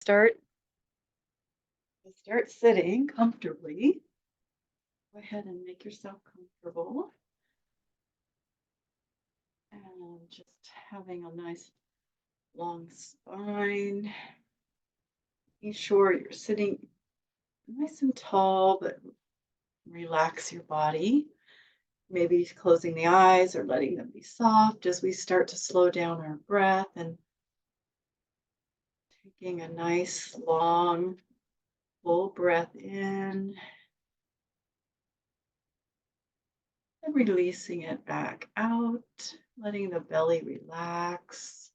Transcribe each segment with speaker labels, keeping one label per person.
Speaker 1: Start start sitting comfortably. Go ahead and make yourself comfortable and just having a nice long spine. Making sure you're sitting nice and tall, but relax your body. Maybe closing the eyes or letting them be soft as we start to slow down our breath and taking a nice long full breath in and releasing it back out, letting the belly relax.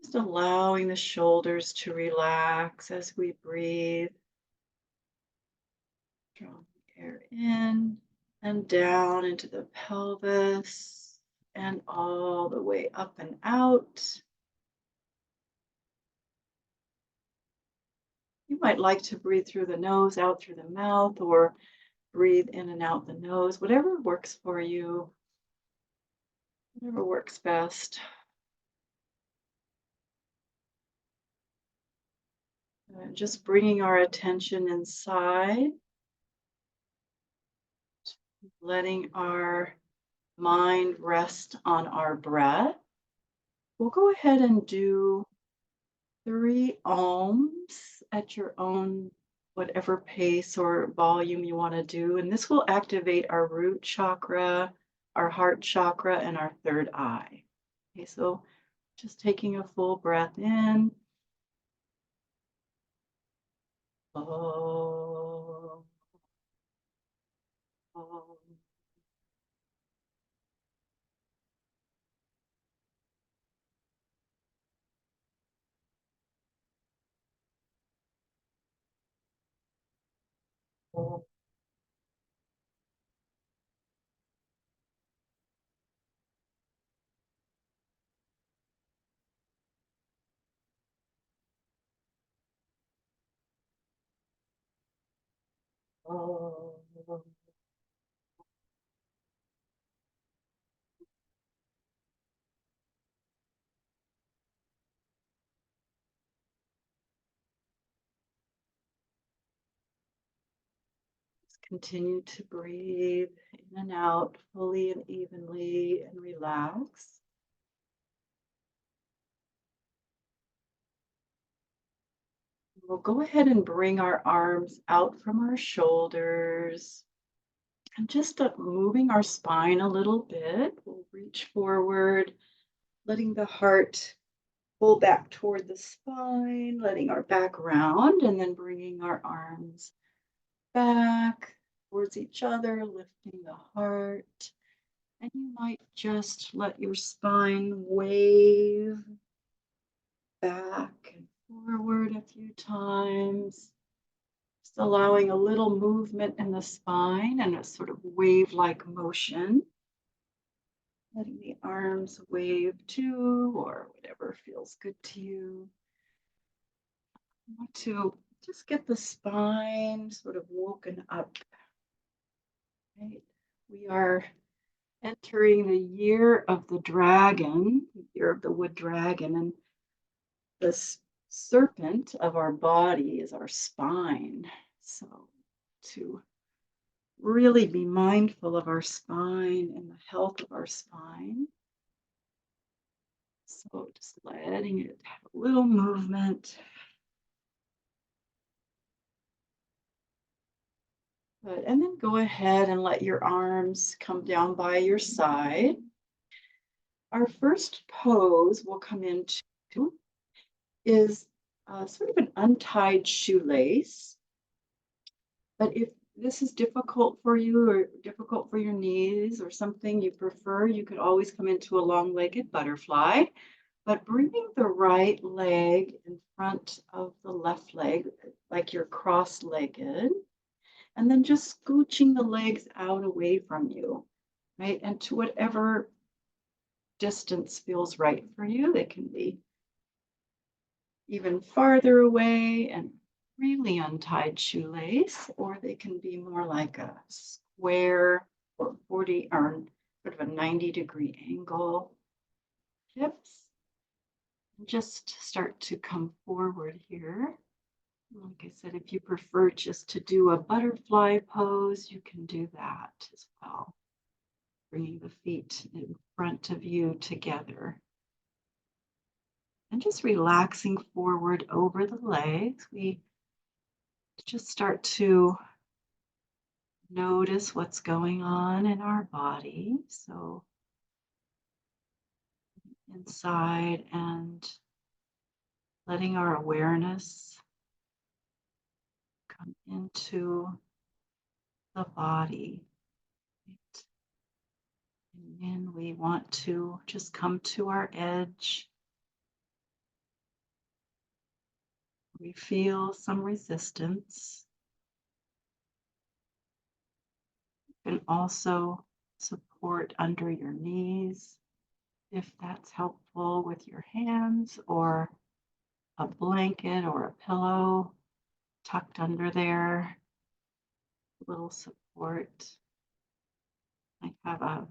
Speaker 1: Just allowing the shoulders to relax as we breathe. Draw the air in and down into the pelvis and all the way up and out. You might like to breathe through the nose, out through the mouth, or breathe in and out the nose, whatever works for you, whatever works best. And just bringing our attention inside, letting our mind rest on our breath. We'll go ahead and do 3 ohms at your own whatever pace or volume you want to do. And this will activate our root chakra, our heart chakra, and our third eye. Okay, so just taking a full breath in. Oh, oh. Oh. Oh. Continue to breathe in and out fully and evenly and relax. We'll go ahead and bring our arms out from our shoulders and just moving our spine a little bit. We'll reach forward, letting the heart pull back toward the spine, letting our back round, and then bringing our arms back towards each other, lifting the heart. And you might just let your spine wave back and forward a few times. Just allowing a little movement in the spine and a sort of wave-like motion. Letting the arms wave too, or whatever feels good to you. I want to just get the spine sort of woken up. Right? We are entering the year of the dragon, the year of the wood dragon, and the serpent of our body is our spine. So to really be mindful of our spine and the health of our spine. So just letting it have a little movement. Good. And then go ahead and let your arms come down by your side. Our first pose we'll come into is sort of an untied shoelace. But if this is difficult for you or difficult for your knees or something you prefer, you could always come into a long-legged butterfly. But bringing the right leg in front of the left leg, like you're cross-legged, and then just scooching the legs out away from you, right? And to whatever distance feels right for you. They can be even farther away and really untied shoelace, or they can be more like a square or 40 or sort of a 90-degree angle. Hips. Just start to come forward here. Like I said, if you prefer just to do a butterfly pose, you can do that as well. Bringing the feet in front of you together. And just relaxing forward over the legs. We just start to notice what's going on in our body. So inside and letting our awareness come into the body. Right? And then we want to just come to our edge. We feel some resistance. You can also support under your knees if that's helpful with your hands, or a blanket or a pillow tucked under there. A little support. I have a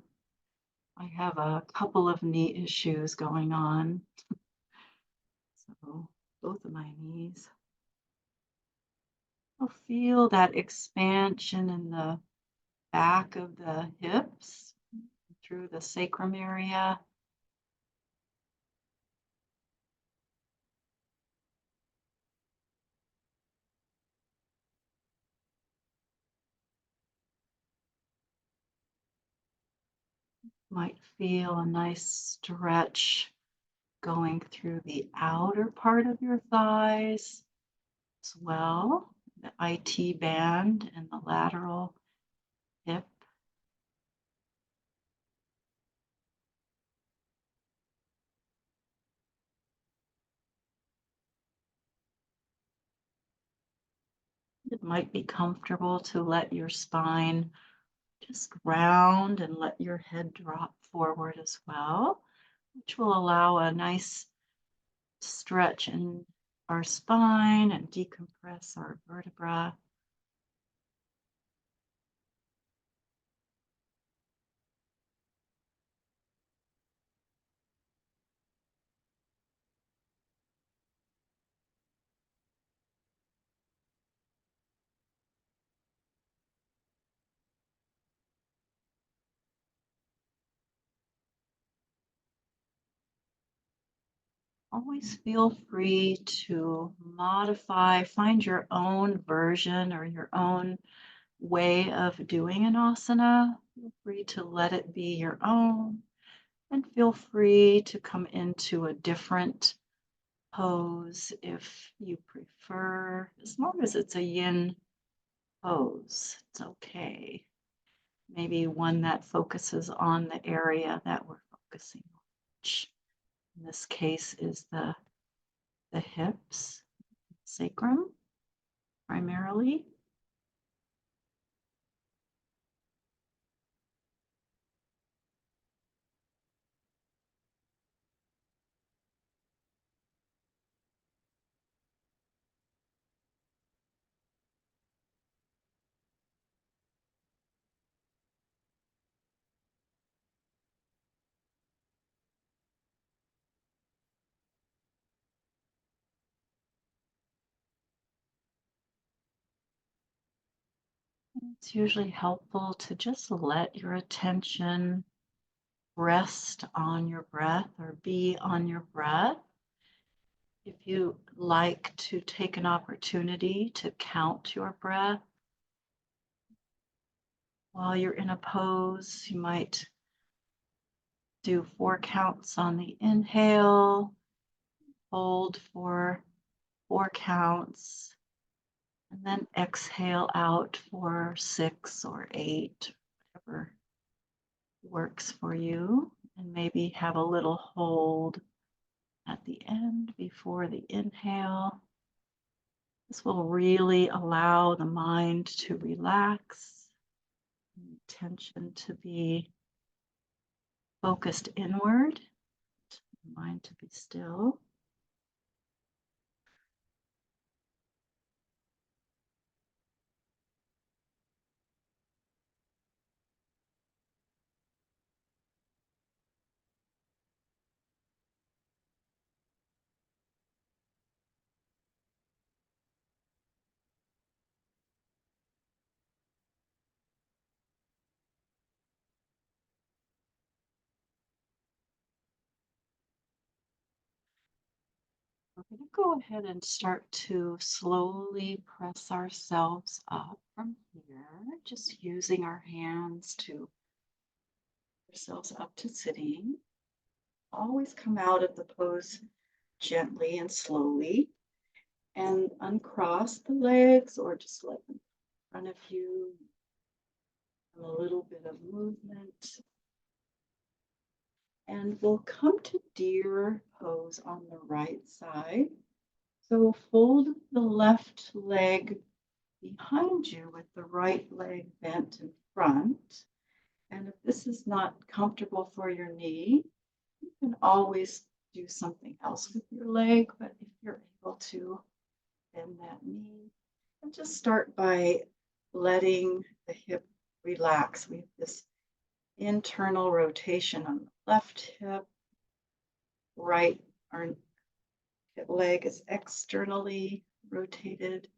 Speaker 1: I have a couple of knee issues going on. So both of my knees. I'll feel that expansion in the back of the hips through the sacrum area. Might feel a nice stretch going through the outer part of your thighs as well. The IT band and the lateral hip. It might be comfortable to let your spine just round and let your head drop forward as well, which will allow a nice stretch in our spine and decompress our vertebra. Always feel free to modify, find your own version or your own way of doing an asana. Feel free to let it be your own, and feel free to come into a different pose if you prefer, as long as it's a yin pose, it's okay. Maybe one that focuses on the area that we're focusing on, which in this case is the hips, sacrum primarily. It's usually helpful to just let your attention rest on your breath or be on your breath. If you like to take an opportunity to count your breath while you're in a pose, you might do 4 counts on the inhale, hold for 4 counts, and then exhale out for 6 or 8, whatever works for you. And maybe have a little hold at the end before the inhale. This will really allow the mind to relax, and attention to be focused inward, the mind to be still. We're going to go ahead and start to slowly press ourselves up from here, just using our hands to ourselves up to sitting. Always come out of the pose gently and slowly and uncross the legs or just let them in front of you. A little bit of movement. And we'll come to deer pose on the right side. So fold the left leg behind you with the right leg bent in front. And if this is not comfortable for your knee, you can always do something else with your leg, but if you're able to bend that knee, and just start by letting the hip relax. We have this internal rotation on the left hip, right our leg is externally rotated.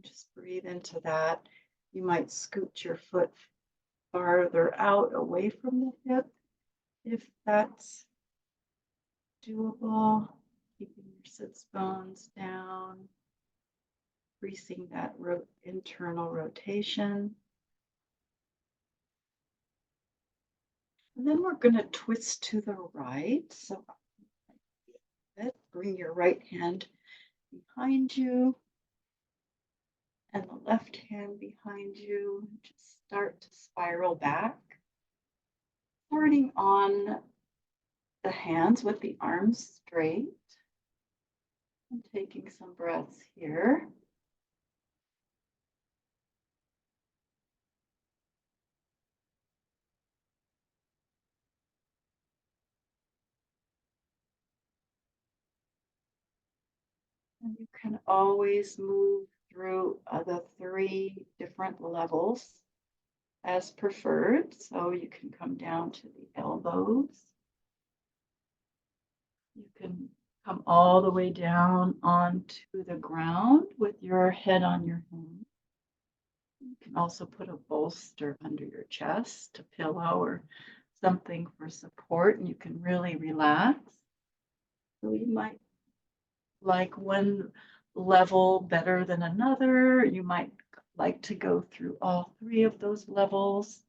Speaker 1: Just breathe into that. You might scoot your foot farther out away from the hip if that's doable. Keeping your sits bones down, increasing that internal rotation. And then we're going to twist to the right. So bring your right hand behind you and the left hand behind you. Just start to spiral back. Starting on the hands with the arms straight. And taking some breaths here. And you can always move through the 3 different levels as preferred. So you can come down to the elbows. You can come all the way down onto the ground with your head on your hand. You can also put a bolster under your chest, a pillow or something for support, and you can really relax. So you might like one level better than another. You might like to go through all 3 of those levels.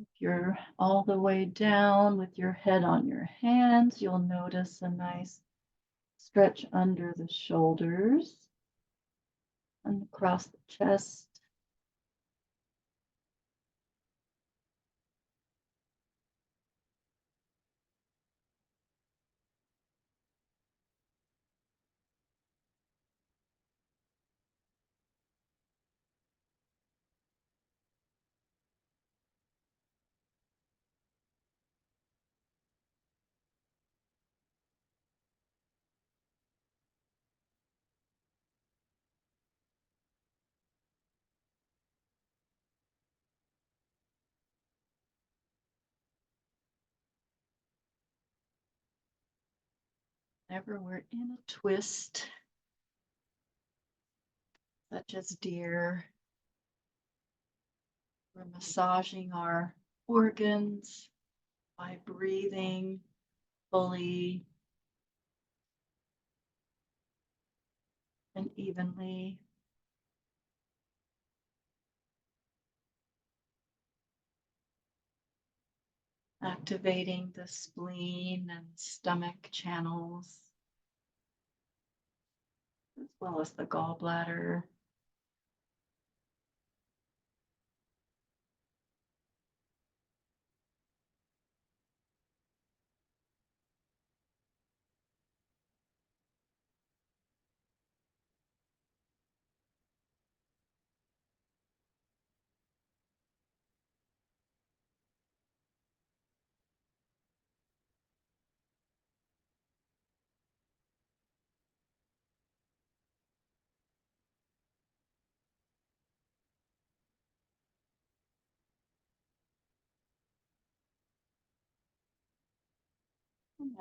Speaker 1: If you're all the way down with your head on your hands, you'll notice a nice stretch under the shoulders and across the chest. Whenever we're in a twist, such as deer, we're massaging our organs by breathing fully and evenly. Activating the spleen and stomach channels, as well as the gallbladder.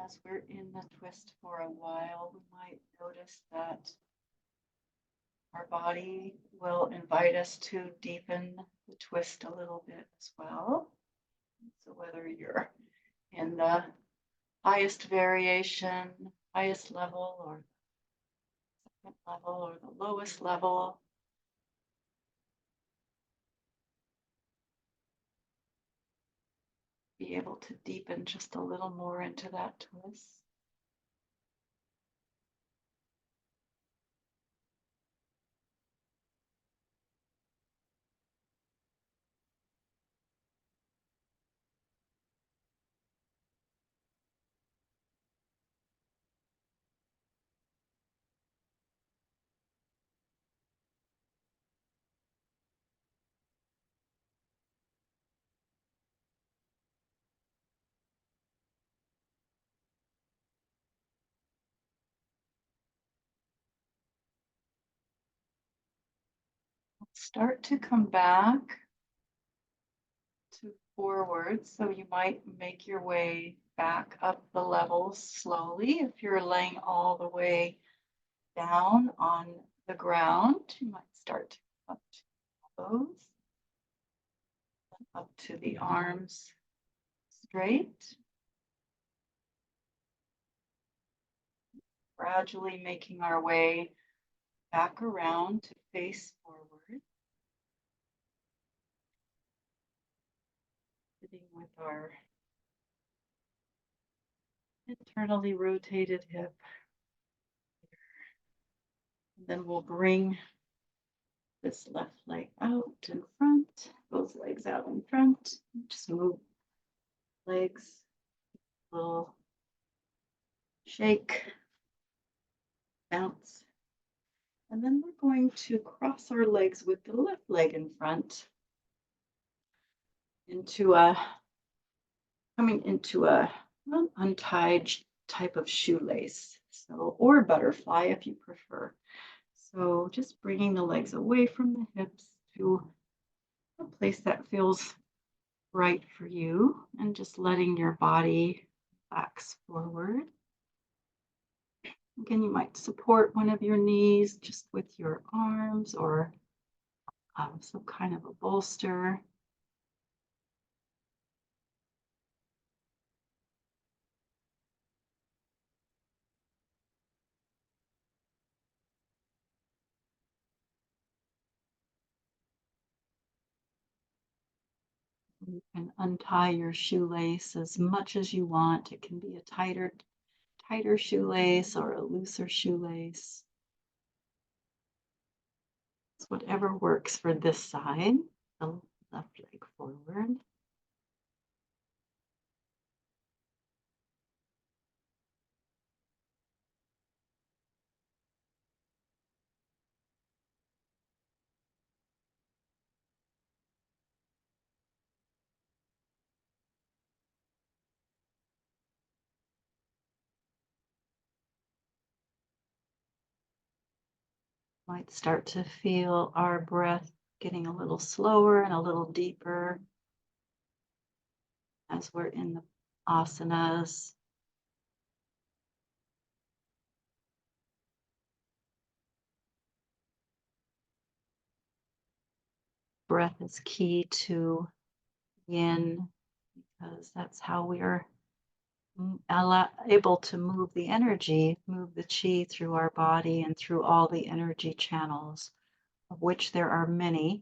Speaker 1: as we're in the twist for a while, we might notice that our body will invite us to deepen the twist a little bit as well. So whether you're in the highest variation, highest level, or second level, or the lowest level, be able to deepen just a little more into that twist. Start to come back to forward. So you might make your way back up the levels slowly. If you're laying all the way down on the ground, you might start to come up to the elbows, up to the arms straight. Gradually making our way back around to face forward. Sitting with our internally rotated hip. And then we'll bring this left leg out in front, both legs out in front. Just move legs, little shake, bounce. And then we're going to cross our legs with the left leg in front into coming into a untied type of shoelace. So, or butterfly if you prefer. So just bringing the legs away from the hips to a place that feels right for you, and just letting your body relax forward. Again, you might support one of your knees just with your arms, or some kind of a bolster. You can untie your shoelace as much as you want. It can be a tighter shoelace or a looser shoelace. It's whatever works for this side. The left leg forward. Might start to feel our breath getting a little slower and a little deeper as we're in the asanas. Breath is key to yin, because that's how we are able to move the energy, move the chi through our body and through all the energy channels, of which there are many,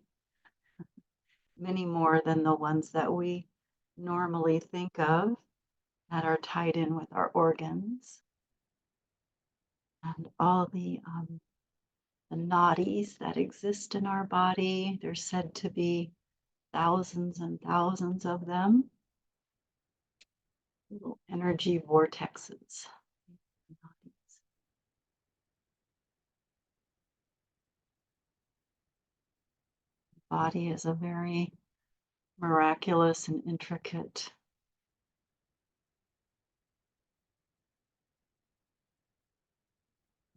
Speaker 1: many more than the ones that we normally think of that are tied in with our organs. And all the nadis that exist in our body, there's said to be thousands and thousands of them. Little energy vortexes. Body is a very miraculous and intricate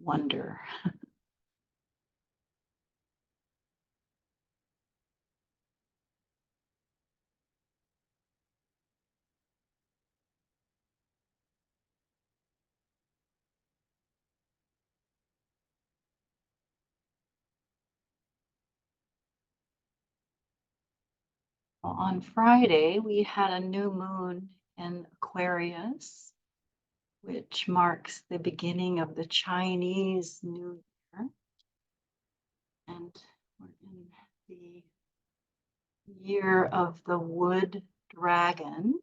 Speaker 1: wonder. Well, on Friday, we had a new moon in Aquarius, which marks the beginning of the Chinese New Year. And we're in the year of the wood dragon.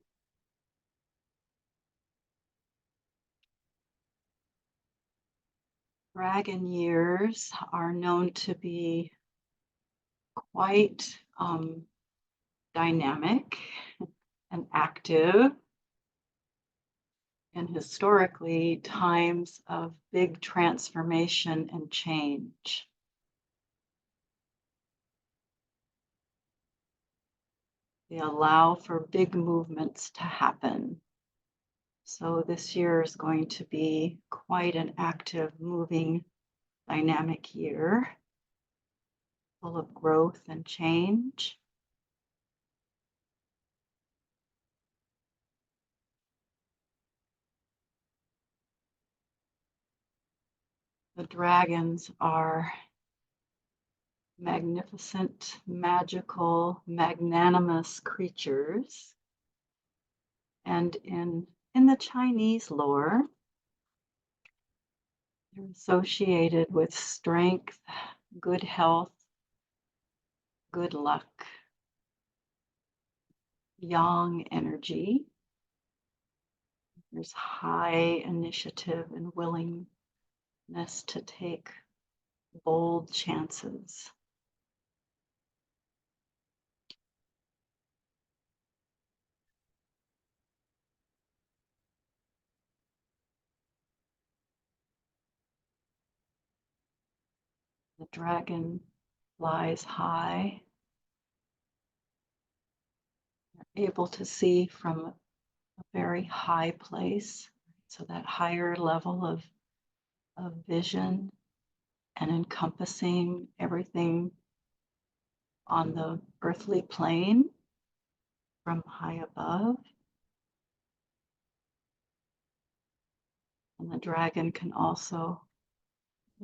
Speaker 1: Dragon years are known to be quite dynamic and active, and historically times of big transformation and change. They allow for big movements to happen. So this year is going to be quite an active, moving, dynamic year, full of growth and change. The dragons are magnificent, magical, magnanimous creatures. And in the Chinese lore, they're associated with strength, good health, good luck, yang energy. There's high initiative and willingness to take bold chances. The dragon flies high, able to see from a very high place. So that higher level of vision and encompassing everything on the earthly plane from high above. And the dragon can also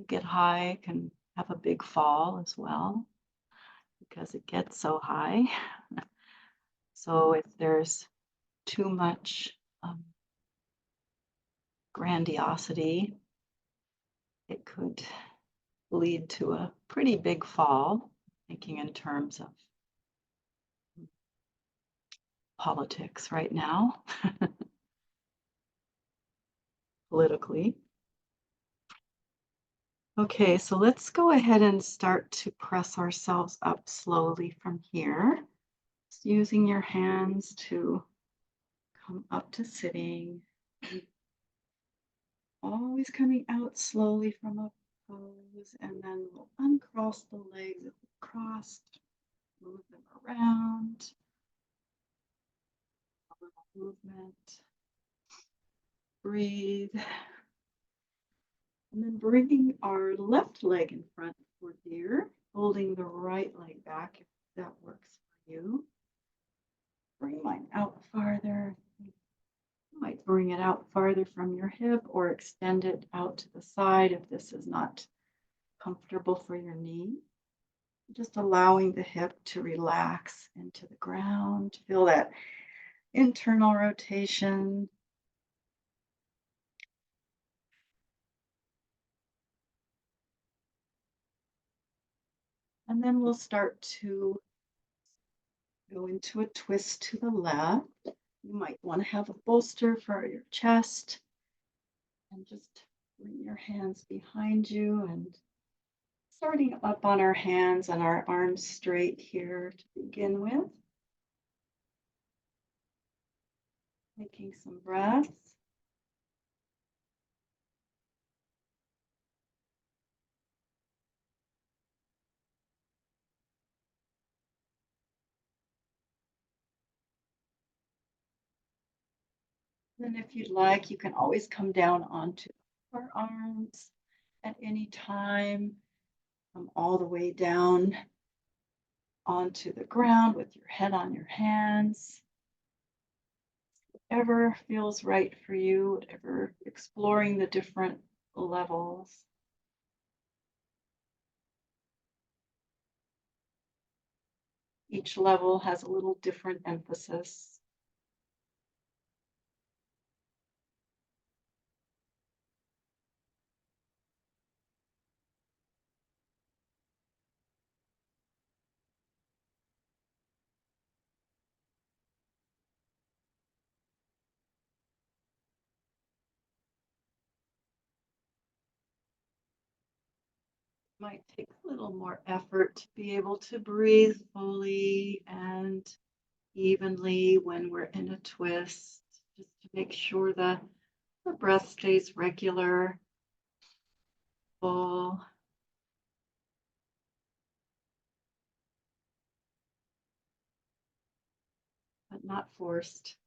Speaker 1: get high, can have a big fall as well because it gets so high. So if there's too much grandiosity, it could lead to a pretty big fall, thinking in terms of politics right now, politically. Okay, so let's go ahead and start to press ourselves up slowly from here. Just using your hands to come up to sitting. Always coming out slowly from a pose, and then we'll uncross the legs if we've crossed, move them around. A little movement. Breathe. And then bringing our left leg in front for here, holding the right leg back if that works for you. Bring mine out farther. You might bring it out farther from your hip or extend it out to the side if this is not comfortable for your knee. Just allowing the hip to relax into the ground. Feel that internal rotation. And then we'll start to go into a twist to the left. You might want to have a bolster for your chest. And just bring your hands behind you and starting up on our hands and our arms straight here to begin with. Taking some breaths. And if you'd like, you can always come down onto our arms at any time. Come all the way down onto the ground with your head on your hands. Whatever feels right for you, whatever, exploring the different levels. Each level has a little different emphasis. Might take a little more effort to be able to breathe fully and evenly when we're in a twist, just to make sure the breath stays regular, full, but not forced.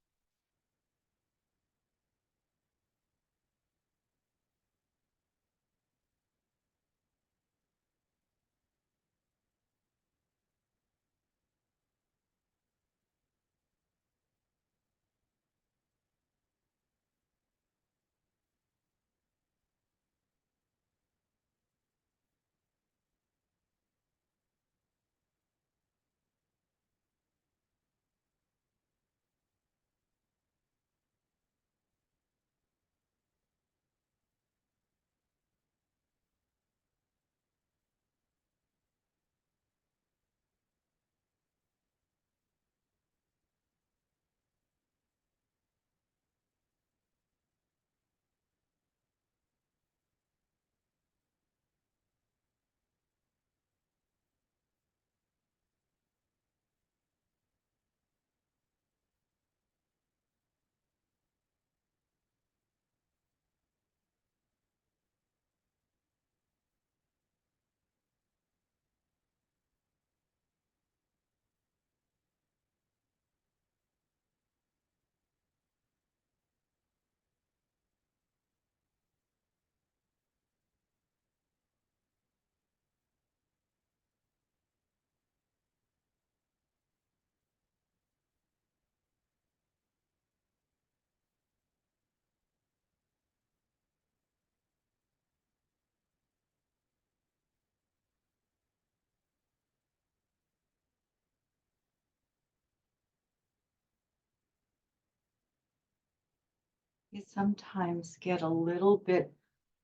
Speaker 1: I sometimes get a little bit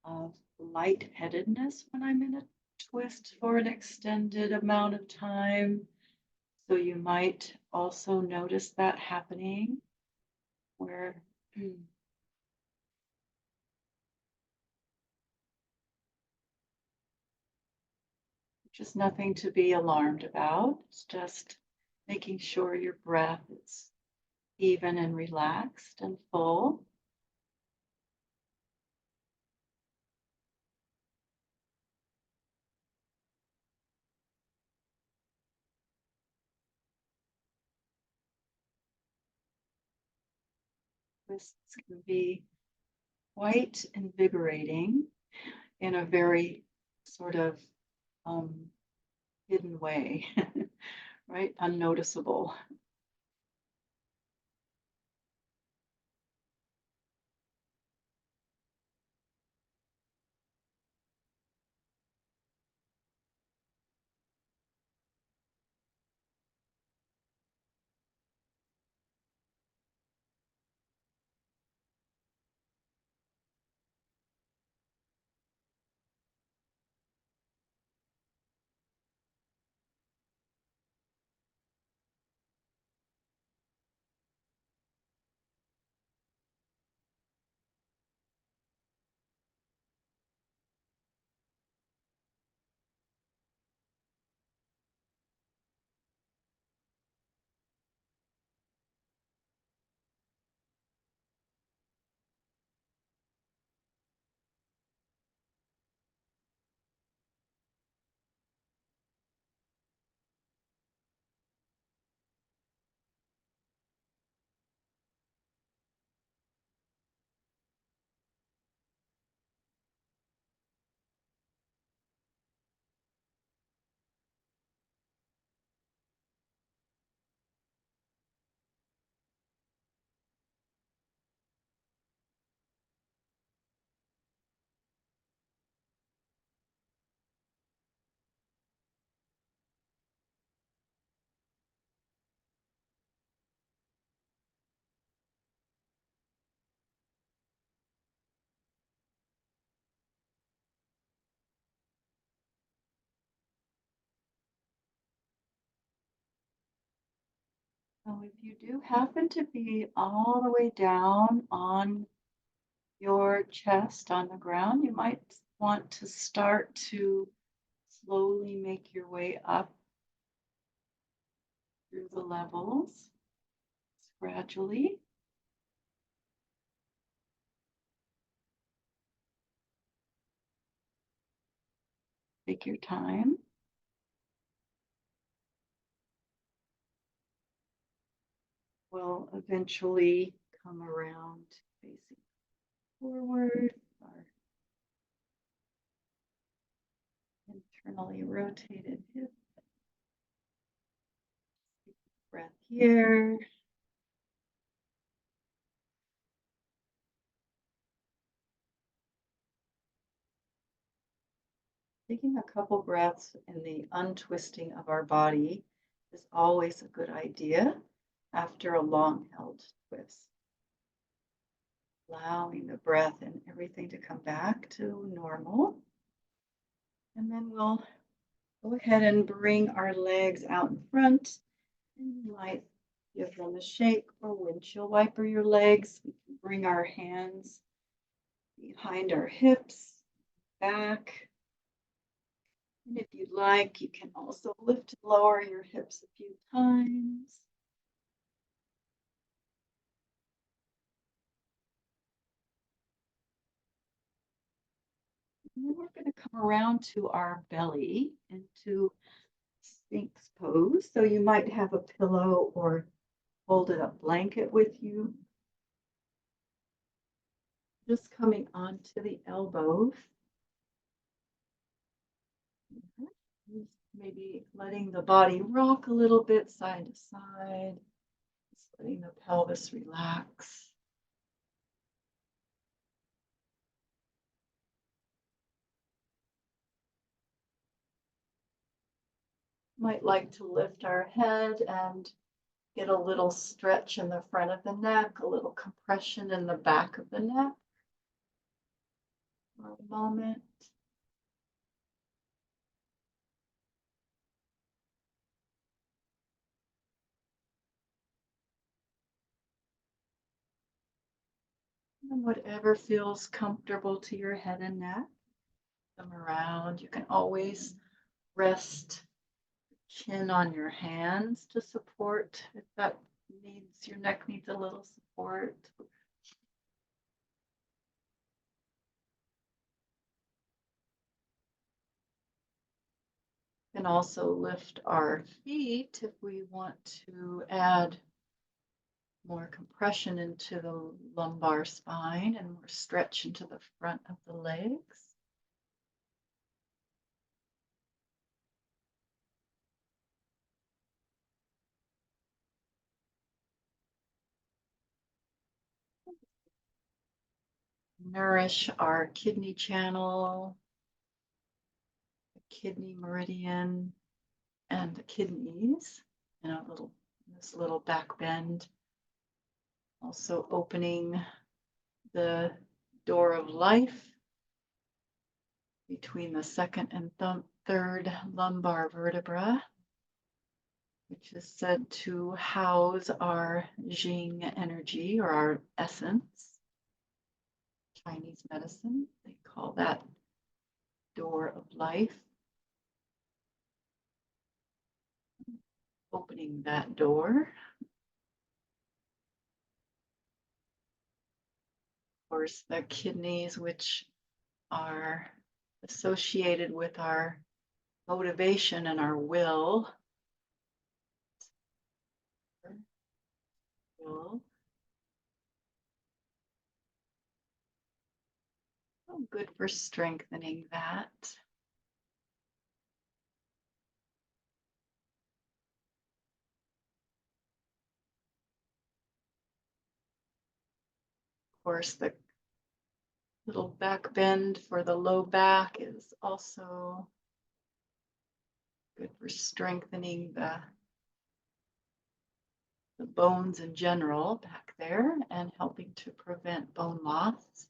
Speaker 1: of lightheadedness when I'm in a twist for an extended amount of time. So you might also notice that happening where just nothing to be alarmed about. It's just making sure your breath is even and relaxed and full. Twists can be quite invigorating in a very sort of um, hidden way, right? Unnoticeable. So if you do happen to be all the way down on your chest on the ground, you might want to start to slowly make your way up through the levels gradually. Take your time. We'll eventually come around facing forward, our internally rotated hip. Breath here. Taking a couple breaths in the untwisting of our body is always a good idea after a long held twist. Allowing the breath and everything to come back to normal. And then we'll go ahead and bring our legs out in front. And you might give them a shake or windshield wiper your legs. We can bring our hands behind our hips, back. And if you'd like, you can also lift and lower your hips a few times. And then we're going to come around to our belly into Sphinx pose. So you might have a pillow or folded up blanket with you. Just coming onto the elbows. Maybe letting the body rock a little bit side to side. Just letting the pelvis relax. Might like to lift our head and get a little stretch in the front of the neck, a little compression in the back of the neck for a moment. And whatever feels comfortable to your head and neck, them around. You can always rest chin on your hands to support if that needs, your neck needs a little support. Can also lift our feet if we want to add more compression into the lumbar spine and more stretch into the front of the legs. Nourish our kidney channel, the kidney meridian, and the kidneys in a little, this little back bend. Also opening the door of life between the second and third lumbar vertebra, which is said to house our Jing energy or our essence. Chinese medicine, they call that door of life. Opening that door. Of course, the kidneys, which are associated with our motivation and our will. Oh, good for strengthening that. Of course, the little back bend for the low back is also good for strengthening the bones in general back there and helping to prevent bone loss.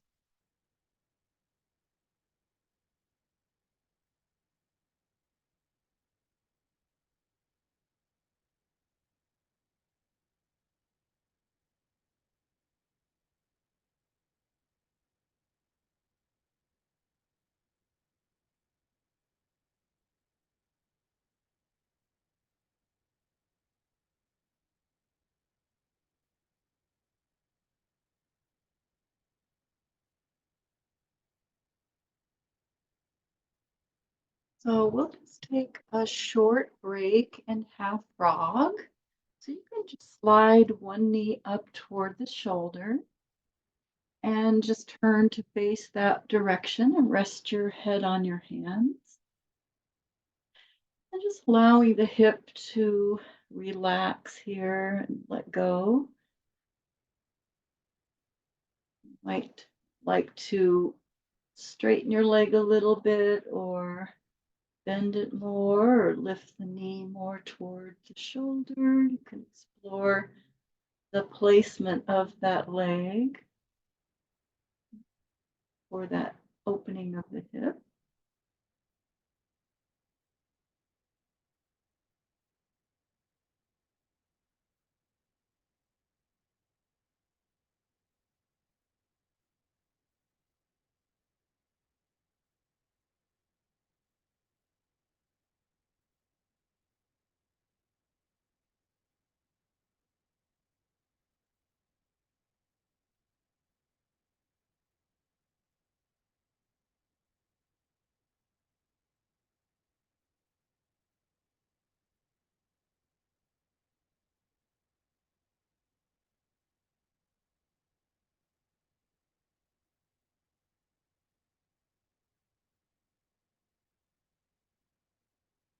Speaker 1: So we'll just take a short break and half frog. So you can just slide one knee up toward the shoulder and just turn to face that direction and rest your head on your hands. And just allowing the hip to relax here and let go. Might like to straighten your leg a little bit or bend it more or lift the knee more toward the shoulder. You can explore the placement of that leg or that opening of the hip.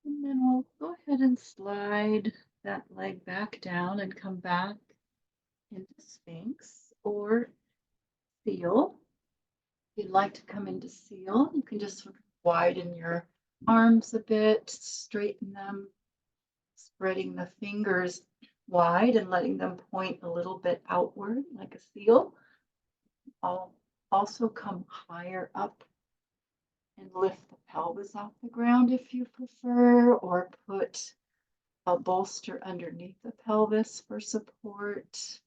Speaker 1: And then we'll go ahead and slide that leg back down and come back into Sphinx or Seal. If you'd like to come into Seal, you can just sort of widen your arms a bit, straighten them, spreading the fingers wide and letting them point a little bit outward like a seal. I'll also come higher up and lift the pelvis off the ground if you prefer, or put a bolster underneath the pelvis for support,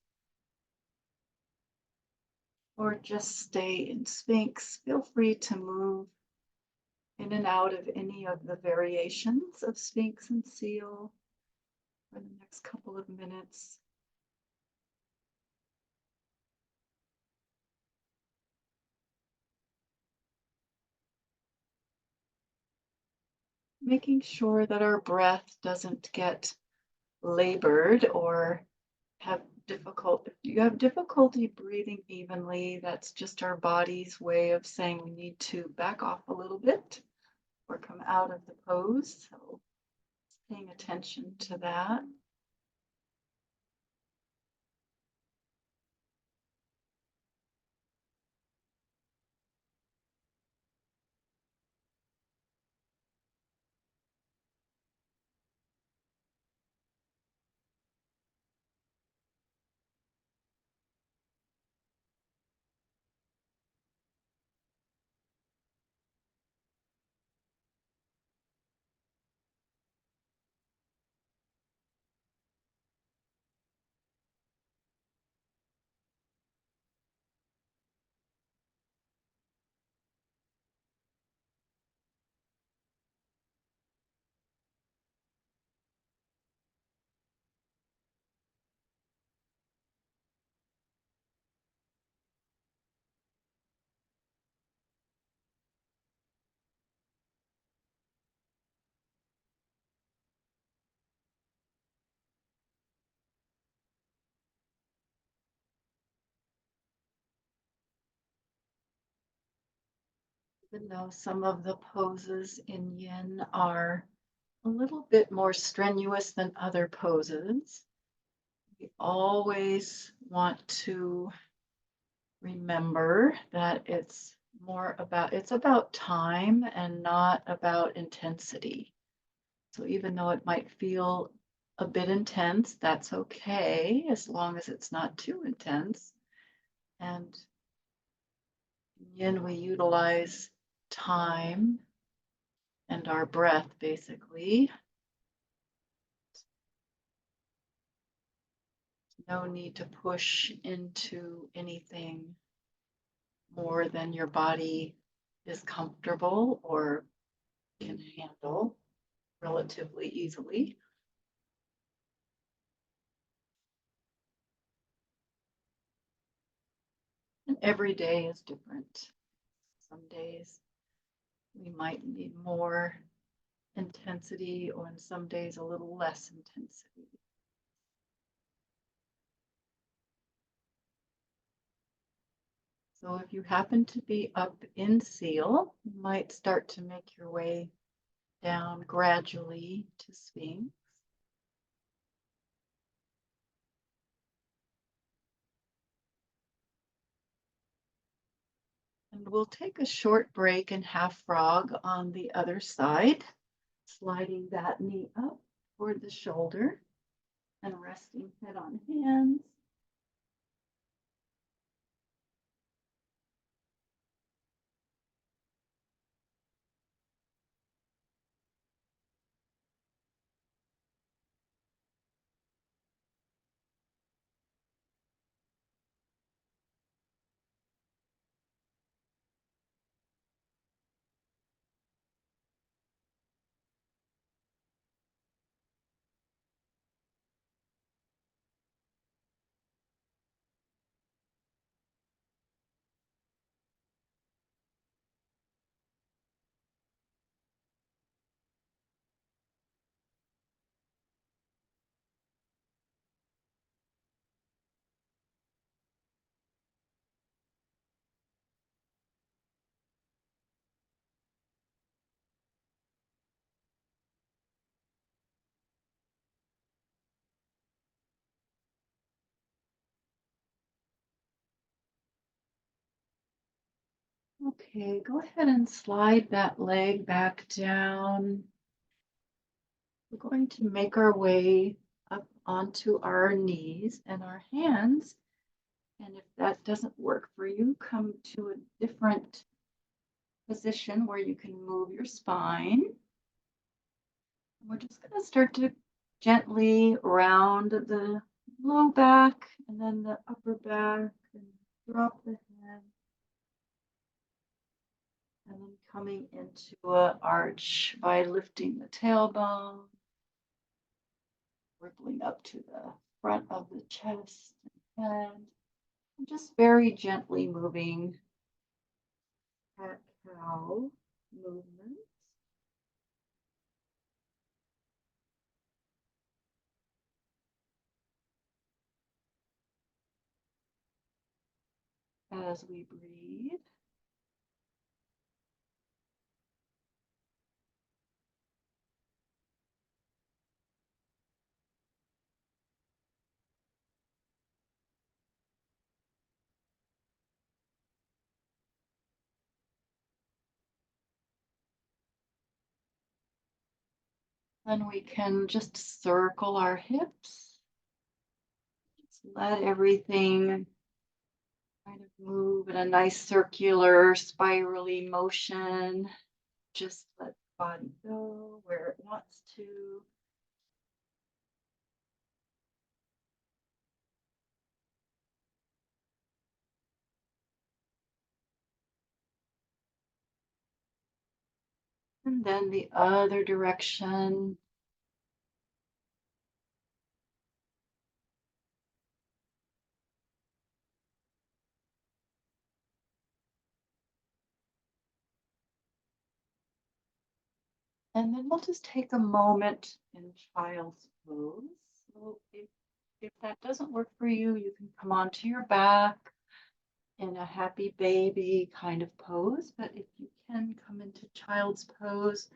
Speaker 1: or just stay in Sphinx. Feel free to move in and out of any of the variations of Sphinx and Seal for the next couple of minutes. Making sure that our breath doesn't get labored or have if you have difficulty breathing evenly, that's just our body's way of saying we need to back off a little bit or come out of the pose. So paying attention to that. Even though some of the poses in yin are a little bit more strenuous than other poses, we always want to remember that it's about time and not about intensity. So even though it might feel a bit intense, that's okay as long as it's not too intense. And in yin, we utilize time and our breath basically. No need to push into anything more than your body is comfortable or can handle relatively easily. And every day is different. Some days we might need more intensity, or on some days a little less intensity. So if you happen to be up in seal, you might start to make your way down gradually to Sphinx. And we'll take a short break in half frog on the other side, sliding that knee up toward the shoulder and resting head on hands. Okay, go ahead and slide that leg back down. We're going to make our way up onto our knees and our hands. And if that doesn't work for you, come to a different position where you can move your spine. We're just going to start to gently round the low back and then the upper back and drop the head. And then coming into an arch by lifting the tailbone, rippling up to the front of the chest and head, and just very gently moving cat cow movements. As we breathe. Then we can just circle our hips. Just let everything kind of move in a nice circular, spirally motion. Just let the body go where it wants to. And then the other direction. And then we'll just take a moment in child's pose. So if that doesn't work for you, you can come onto your back in a happy baby kind of pose. But if you can come into child's pose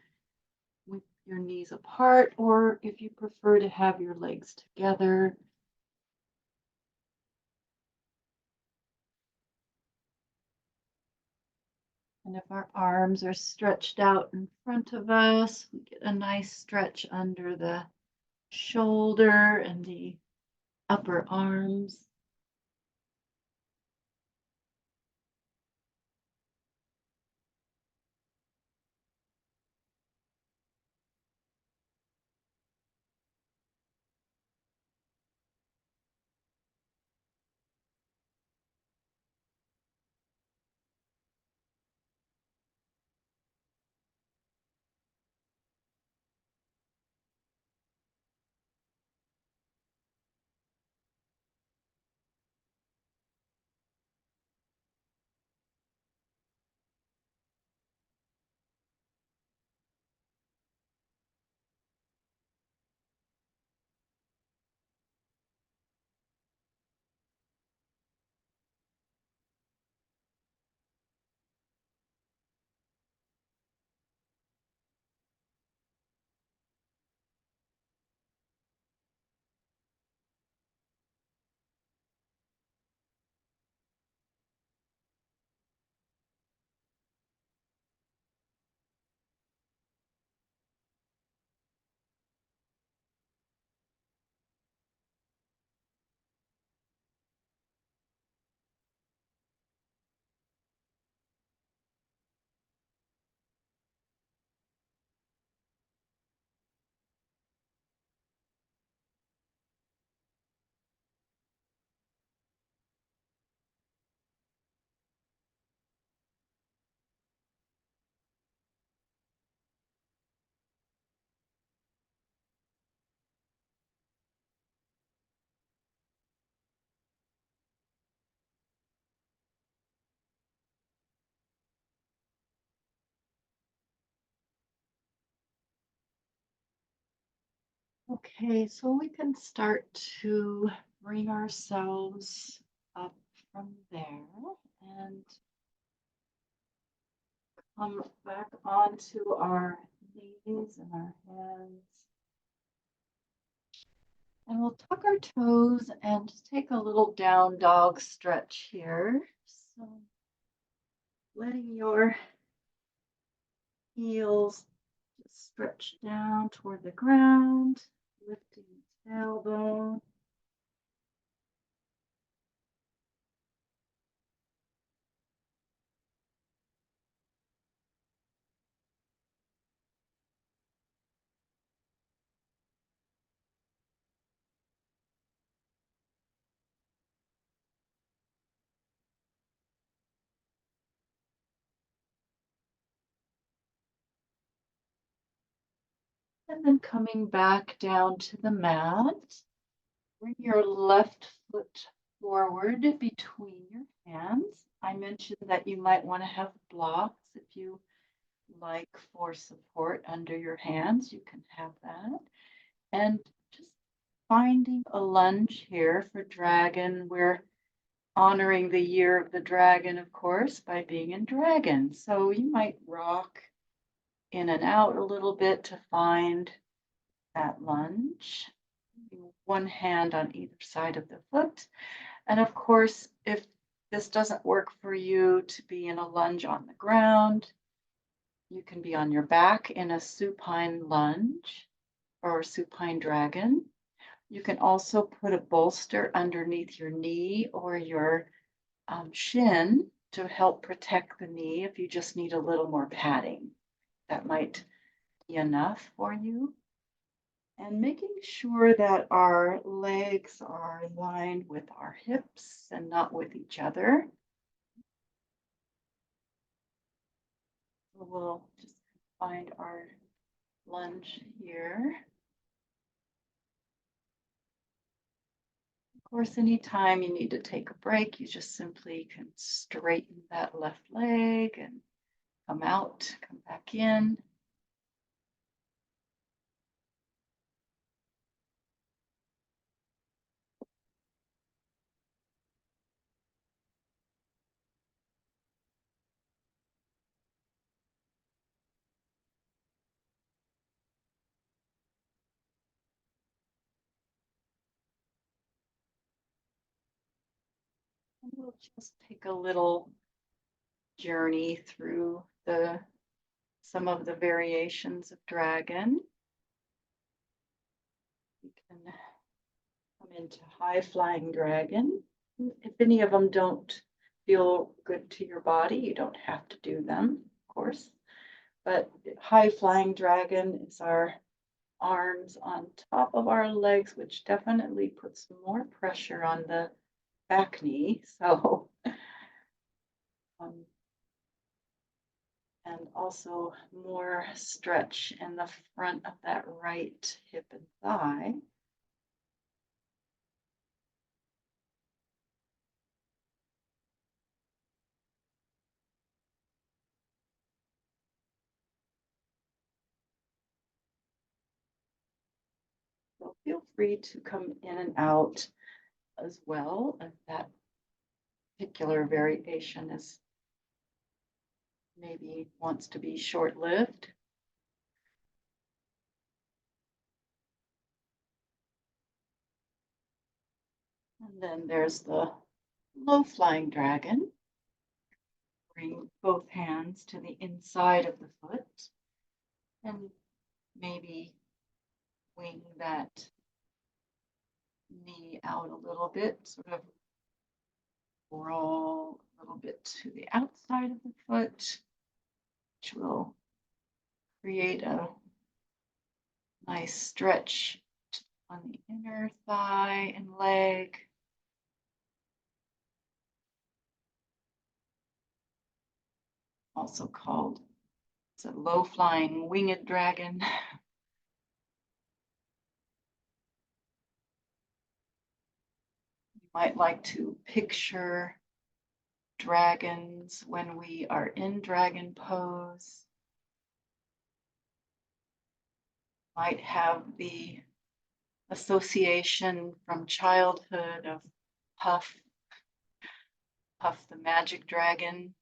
Speaker 1: with your knees apart, or if you prefer to have your legs together. And if our arms are stretched out in front of us, we get a nice stretch under the shoulder and the upper arms. Okay, so we can start to bring ourselves up from there and come back onto our knees and our hands. And we'll tuck our toes and just take a little down dog stretch here. So letting your heels just stretch down toward the ground, lifting the tailbone. And then coming back down to the mat, bring your left foot forward between your hands. I mentioned that you might want to have blocks if you like for support under your hands. You can have that. And just finding a lunge here for dragon. We're honoring the year of the dragon, of course, by being in dragon. So you might rock in and out a little bit to find that lunge. One hand on either side of the foot. And of course, if this doesn't work for you to be in a lunge on the ground, you can be on your back in a supine lunge or supine dragon. You can also put a bolster underneath your knee or your shin to help protect the knee if you just need a little more padding. That might be enough for you. And making sure that our legs are aligned with our hips and not with each other. So we'll just find our lunge here. Of course, anytime you need to take a break, you just simply can straighten that left leg and come out, come back in. And we'll just take a little journey through some of the variations of dragon. You can come into high flying dragon. If any of them don't feel good to your body, you don't have to do them, of course. But high flying dragon is our arms on top of our legs, which definitely puts more pressure on the back knee. So, and also more stretch in the front of that right hip and thigh. So feel free to come in and out as well if that particular variation is maybe wants to be short-lived. And then there's the low-flying dragon. Bring both hands to the inside of the foot and maybe wing that knee out a little bit, sort of roll a little bit to the outside of the foot, which will create a nice stretch on the inner thigh and leg. Also called, it's a low-flying winged dragon. You might like to picture dragons when we are in dragon pose. Might have the association from childhood of Puff, Puff the Magic Dragon.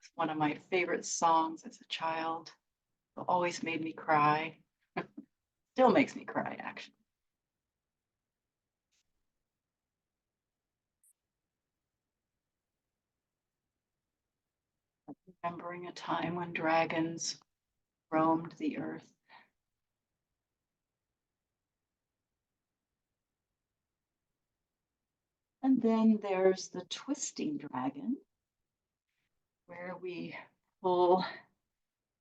Speaker 1: It's one of my favorite songs as a child. It always made me cry. Still makes me cry, actually. Remembering a time when dragons roamed the earth. And then there's the twisting dragon, where we pull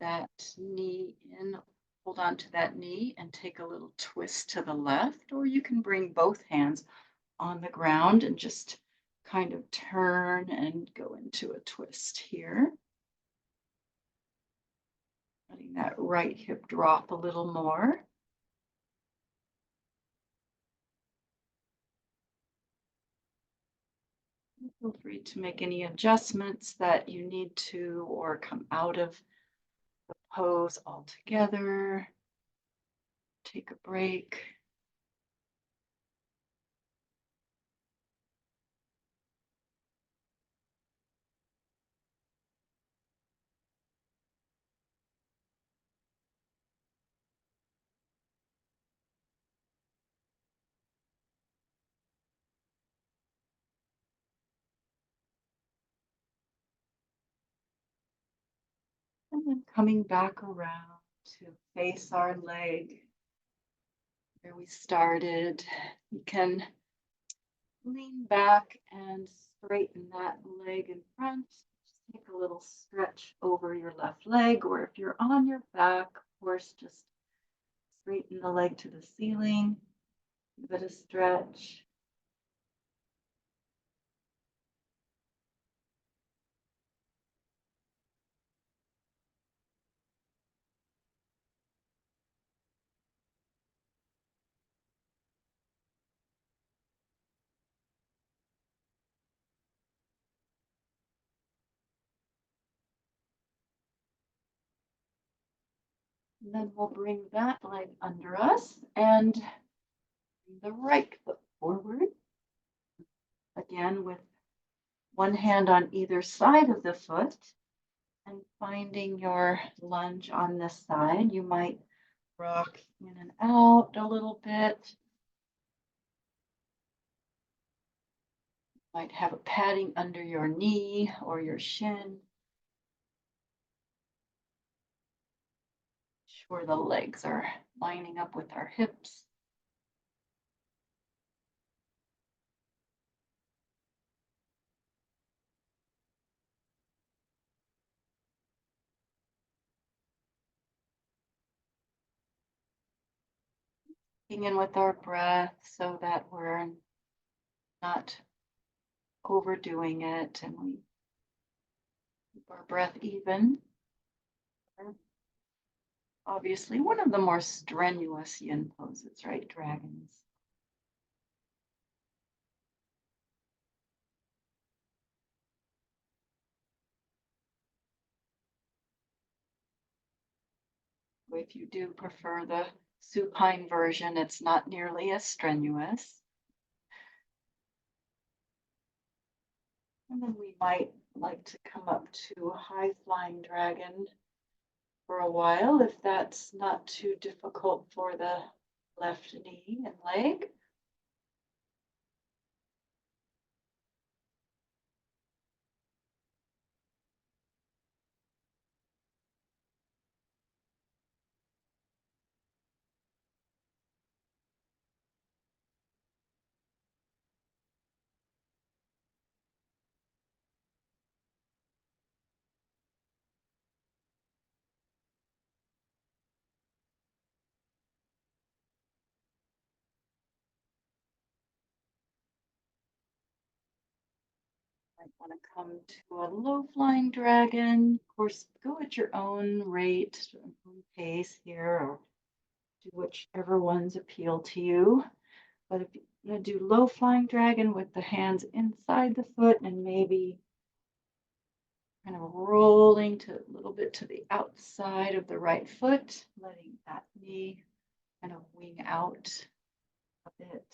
Speaker 1: that knee in, hold on to that knee and take a little twist to the left, or you can bring both hands on the ground and just kind of turn and go into a twist here. Letting that right hip drop a little more. Feel free to make any adjustments that you need to, or come out of the pose altogether. Take a break. And then coming back around to face our leg where we started. You can lean back and straighten that leg in front. Just take a little stretch over your left leg, or if you're on your back, of course, just straighten the leg to the ceiling. Give it a stretch. And then we'll bring that leg under us and bring the right foot forward. Again, with one hand on either side of the foot and finding your lunge on this side. You might rock in and out a little bit. Might have a padding under your knee or your shin. Sure the legs are lining up with our hips. Keeping in with our breath so that we're not overdoing it and we keep our breath even. Obviously, one of the more strenuous yin poses, right? Dragons. If you do prefer the supine version, it's not nearly as strenuous. And then we might like to come up to a high flying dragon for a while, if that's not too difficult for the left knee and leg. Might want to come to a low flying dragon. Of course, go at your own rate, own pace here, or do whichever ones appeal to you. But if you're going to do low flying dragon with the hands inside the foot and maybe kind of rolling to a little bit to the outside of the right foot, letting that knee kind of wing out a bit.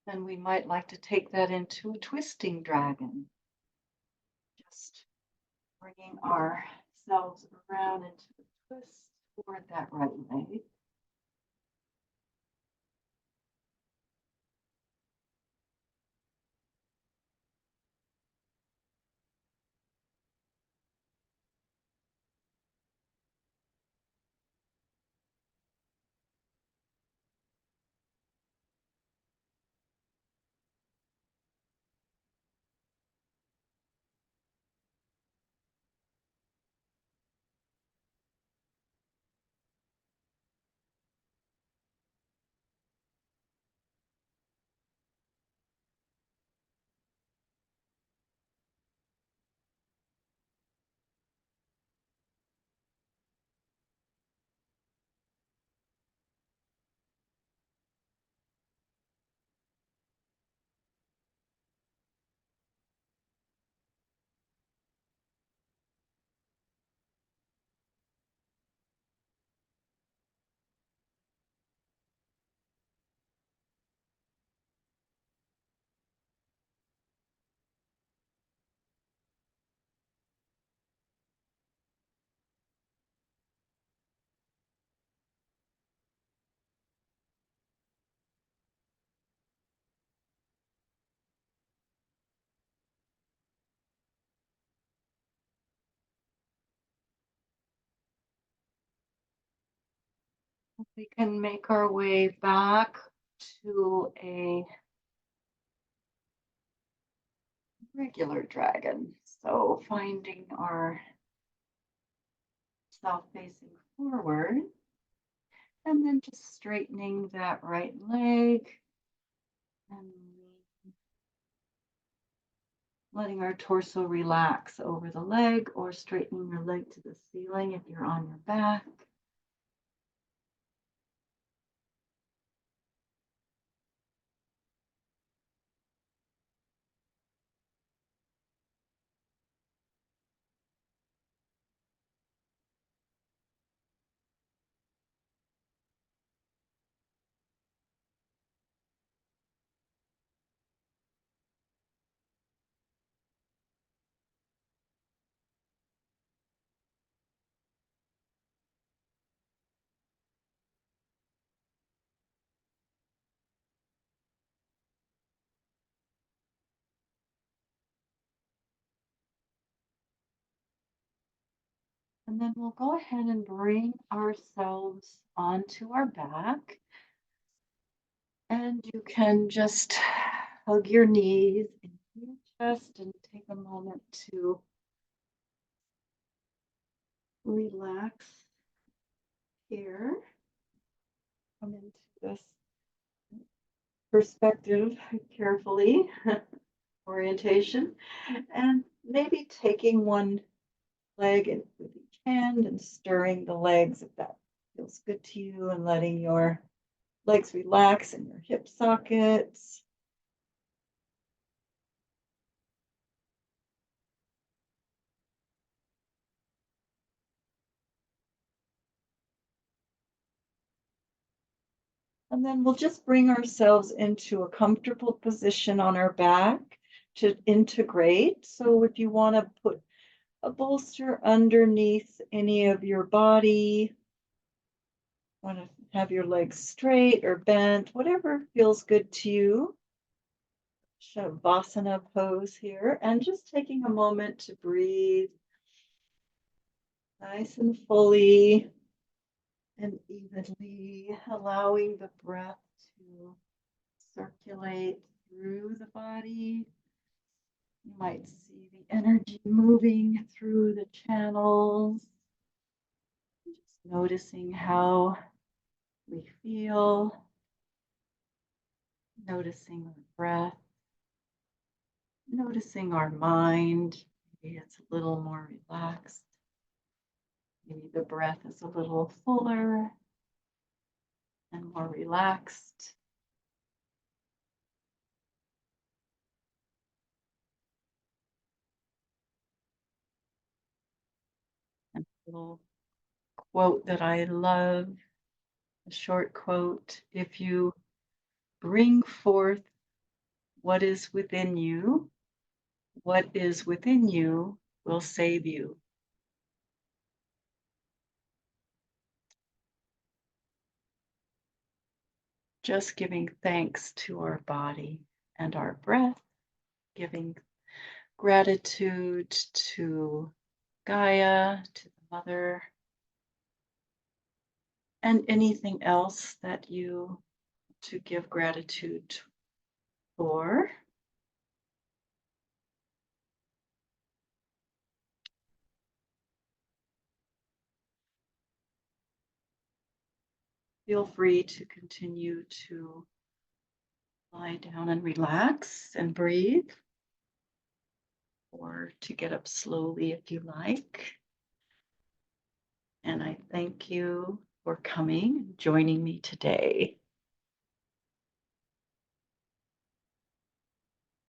Speaker 1: And we might like to take that into a twisting dragon. Just bringing ourselves around into the twist toward that right leg. We can make our way back to a regular dragon. So finding our self facing forward and then just straightening that right leg and letting our torso relax over the leg or straightening your leg to the ceiling if you're on your back. And then we'll go ahead and bring ourselves onto our back. And you can just hug your knees into your chest and take a moment to relax here. Come into this perspective carefully, orientation, and maybe taking one leg with each hand and stirring the legs if that feels good to you, and letting your legs relax in your hip sockets. And then we'll just bring ourselves into a comfortable position on our back to integrate. So if you want to put a bolster underneath any of your body, want to have your legs straight or bent, whatever feels good to you. Shavasana pose here, and just taking a moment to breathe nice and fully and evenly, allowing the breath to circulate through the body. You might see the energy moving through the channels. Just noticing how we feel, noticing our breath, noticing our mind. Maybe it's a little more relaxed. Maybe the breath is a little fuller and more relaxed. And a little quote that I love, a short quote: if you bring forth what is within you, what is within you will save you. Just giving thanks to our body and our breath, giving gratitude to Gaia, to the Mother, and anything else that you to give gratitude for. Feel free to continue to lie down and relax and breathe, or to get up slowly if you like. And I thank you for coming, joining me today.